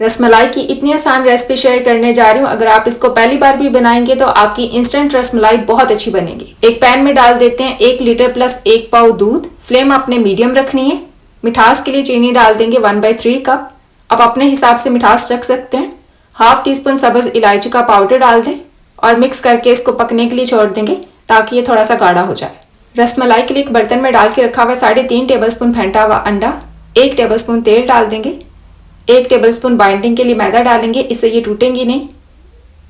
रसमलाई की इतनी आसान रेसिपी शेयर करने जा रही हूँ। अगर आप इसको पहली बार भी बनाएंगे तो आपकी इंस्टेंट रसमलाई बहुत अच्छी बनेगी। एक पैन में डाल देते हैं 1 लीटर प्लस 1 पाव दूध। फ्लेम आपने मीडियम रखनी है। मिठास के लिए चीनी डाल देंगे 1/3 कप। आप अपने हिसाब से मिठास रख सकते हैं। हाफ टी स्पून सब्ज इलायची का पाउडर डाल दें और मिक्स करके इसको पकने के लिए छोड़ देंगे ताकि ये थोड़ा सा गाढ़ा हो जाए। रसमलाई के लिए एक बर्तन में डाल के रखा हुआ 3.5 टेबलस्पून फेंटा हुआ अंडा, 1 टेबलस्पून तेल डाल देंगे, 1 टेबलस्पून बाइंडिंग के लिए मैदा डालेंगे, इससे ये टूटेंगी नहीं।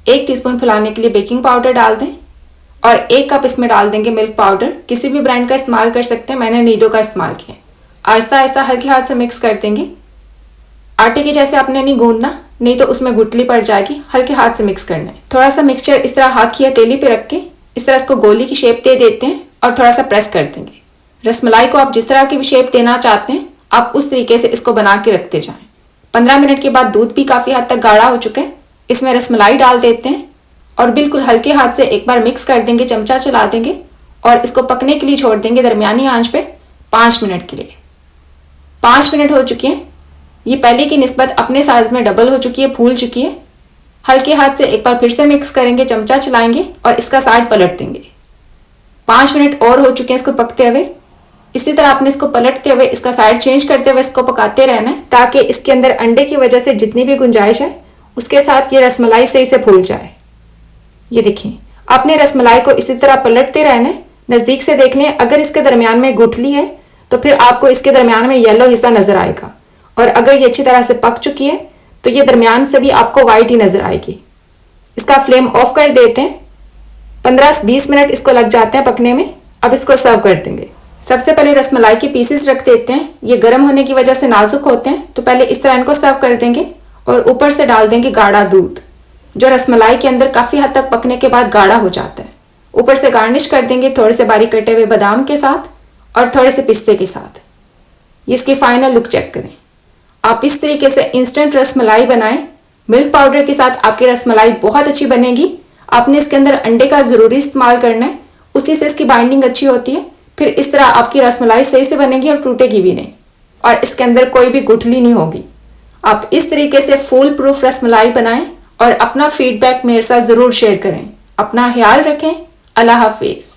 1 टीस्पून फुलाने के लिए बेकिंग पाउडर डाल दें और 1 कप इसमें डाल देंगे मिल्क पाउडर। किसी भी ब्रांड का इस्तेमाल कर सकते हैं, मैंने नीडो का इस्तेमाल किया। आहिस्ता आहिस्ता हल्के हाथ से मिक्स कर देंगे। आटे के जैसे आपने नहीं गूंदना, नहीं तो उसमें गुठली पड़ जाएगी। हल्के हाथ से मिक्स करना है। थोड़ा सा मिक्सचर इस तरह हाथ की हथेली पे रख के इस तरह इसको गोली की शेप दे देते हैं और थोड़ा सा प्रेस कर देंगे। रसमलाई को आप जिस तरह की भी शेप देना चाहते हैं आप उस तरीके से इसको बना के रखते जाएं। 15 मिनट के बाद दूध भी काफ़ी हद तक गाढ़ा हो चुका है। इसमें रसमलाई डाल देते हैं और बिल्कुल हल्के हाथ से एक बार मिक्स कर देंगे, चमचा चला देंगे और इसको पकने के लिए छोड़ देंगे दरमियानी आंच पे 5 मिनट के लिए। 5 मिनट हो चुके हैं। ये पहले की निस्बत अपने साइज में डबल हो चुकी है, फूल चुकी है। हल्के हाथ से एक बार फिर से मिक्स करेंगे, चमचा चलाएंगे और इसका साइड पलट देंगे। 5 मिनट और हो चुके हैं इसको पकते हुए। इसी तरह आपने इसको पलटते हुए इसका साइड चेंज करते हुए इसको पकाते रहना है ताकि इसके अंदर अंडे की वजह से जितनी भी गुंजाइश है उसके साथ ये रसमलाई सही से फूल जाए। ये देखिए, आपने रसमलाई को इसी तरह पलटते रहना है। नज़दीक से देखने, अगर इसके दरमियान में गुठली है तो फिर आपको इसके दरमियान में येलो हिस्सा नजर आएगा और अगर ये अच्छी तरह से पक चुकी है तो ये दरमियान से भी आपको वाइट ही नजर आएगी। इसका फ्लेम ऑफ कर देते हैं। 15-20 मिनट इसको लग जाते हैं पकने में। अब इसको सर्व कर देंगे। सबसे पहले रसमलाई के पीसेस रख देते हैं। ये गर्म होने की वजह से नाजुक होते हैं तो पहले इस तरह इनको सर्व कर देंगे और ऊपर से डाल देंगे गाढ़ा दूध जो रसमलाई के अंदर काफ़ी हद तक पकने के बाद गाढ़ा हो जाता है। ऊपर से गार्निश कर देंगे थोड़े से बारीक कटे हुए बादाम के साथ और थोड़े से पिस्ते के साथ। ये इसकी फाइनल लुक चेक करें। आप इस तरीके से इंस्टेंट रसमलाई बनाएं। मिल्क पाउडर के साथ आपकी रसमलाई बहुत अच्छी बनेगी। आपने इसके अंदर अंडे का ज़रूरी इस्तेमाल करना है, उसी से इसकी बाइंडिंग अच्छी होती है। फिर इस तरह आपकी रसमलाई सही से बनेगी और टूटेगी भी नहीं और इसके अंदर कोई भी गुठली नहीं होगी। आप इस तरीके से फूल प्रूफ रसमलाई बनाएं और अपना फीडबैक मेरे साथ ज़रूर शेयर करें। अपना ख्याल रखें। अल्लाह हाफिज़।